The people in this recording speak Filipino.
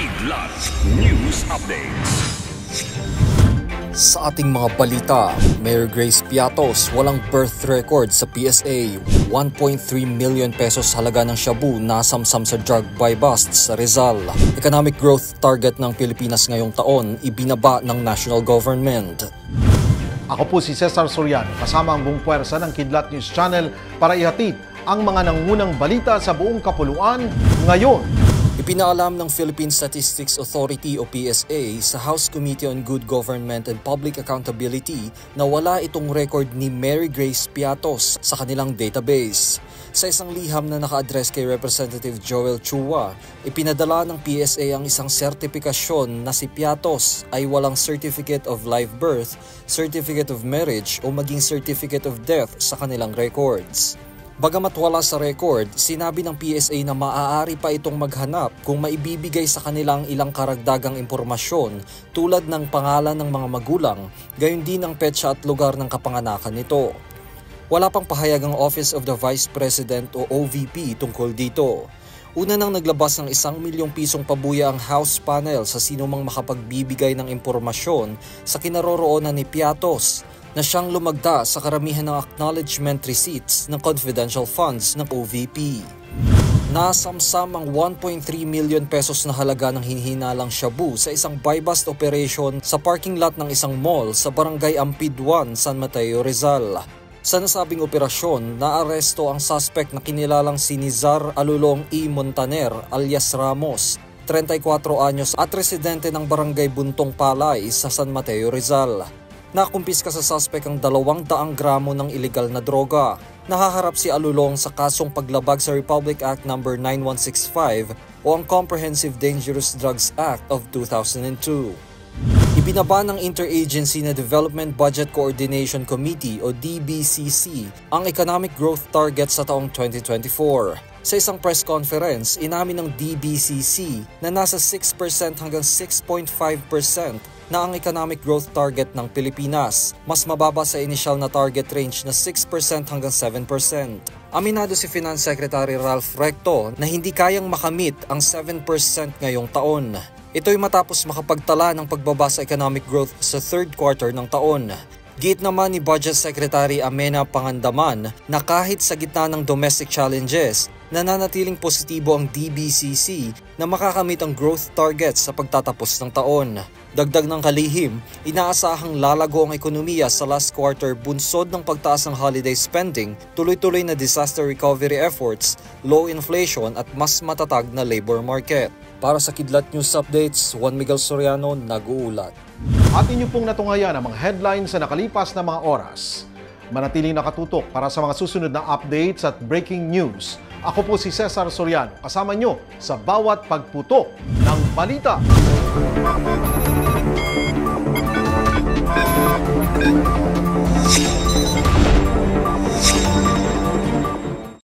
Kidlat News Updates. Sa ating mga balita, Mayor Grace Piatos walang birth record sa PSA. 1.3 million pesos halaga ng shabu nasamsam sa drug buy bust sa Rizal. Economic growth target ng Pilipinas ngayong taon ibinaba ng national government. Ako po si Cesar Soriano, kasama ang buong puwersa ng Kidlat News Channel para ihatid ang mga nangungunang balita sa buong kapuluan ngayon. Ipinaalam ng Philippine Statistics Authority o PSA sa House Committee on Good Government and Public Accountability na wala itong record ni Mary Grace Piatos sa kanilang database. Sa isang liham na naka-address kay Representative Joel Chua, ipinadala ng PSA ang isang sertipikasyon na si Piatos ay walang Certificate of Live Birth, Certificate of Marriage o maging Certificate of Death sa kanilang records. Bagamat wala sa record, sinabi ng PSA na maaari pa itong maghanap kung maibibigay sa kanilang ilang karagdagang impormasyon tulad ng pangalan ng mga magulang, gayon din ang petsa at lugar ng kapanganakan nito. Wala pang pahayag ang Office of the Vice President o OVP tungkol dito. Una nang naglabas ng 1 milyong pisong pabuya ang House panel sa sinumang makapagbibigay ng impormasyon sa kinaroroonan ni Piatos na siyang lumagda sa karamihan ng acknowledgement receipts ng confidential funds ng OVP. Nasamsam ang 1.3 million pesos na halaga ng hinihinalang shabu sa isang buy-bust operation sa parking lot ng isang mall sa Barangay Ampid 1, San Mateo, Rizal. Sa nasabing operasyon, naaresto ang suspect na kinilalang si Nizar Alulong E. Montaner alias Ramos, 34 anyos at residente ng Barangay Buntong Palay sa San Mateo, Rizal. Nakumpiska sa suspect ang 200 gramo ng ilegal na droga. Nahaharap si Alulong sa kasong paglabag sa Republic Act No. 9165 o ang Comprehensive Dangerous Drugs Act of 2002. Ibinaba ng Interagency na Development Budget Coordination Committee o DBCC ang economic growth target sa taong 2024. Sa isang press conference, inamin ng DBCC na nasa 6% hanggang 6.5% na ang economic growth target ng Pilipinas, mas mababa sa initial na target range na 6% hanggang 7%. Aminado si Finance Secretary Ralph Recto na hindi kayang makamit ang 7% ngayong taon. Ito'y matapos makapagtala ng pagbaba sa economic growth sa third quarter ng taon. Giit naman ni Budget Secretary Amena Pangandaman na kahit sa gitna ng domestic challenges, nananatiling positibo ang DBCC na makakamit ang growth targets sa pagtatapos ng taon. Dagdag ng kalihim, inaasahang lalago ang ekonomiya sa last quarter bunsod ng pagtaas ng holiday spending, tuloy-tuloy na disaster recovery efforts, low inflation at mas matatag na labor market. Para sa Kidlat News Updates, Juan Miguel Soriano nag-uulat. At inyo pong natungayan ang mga headlines sa nakalipas na mga oras. Manatiling nakatutok para sa mga susunod na updates at breaking news. Ako po si Cesar Soriano, kasama nyo sa bawat pagputok ng balita.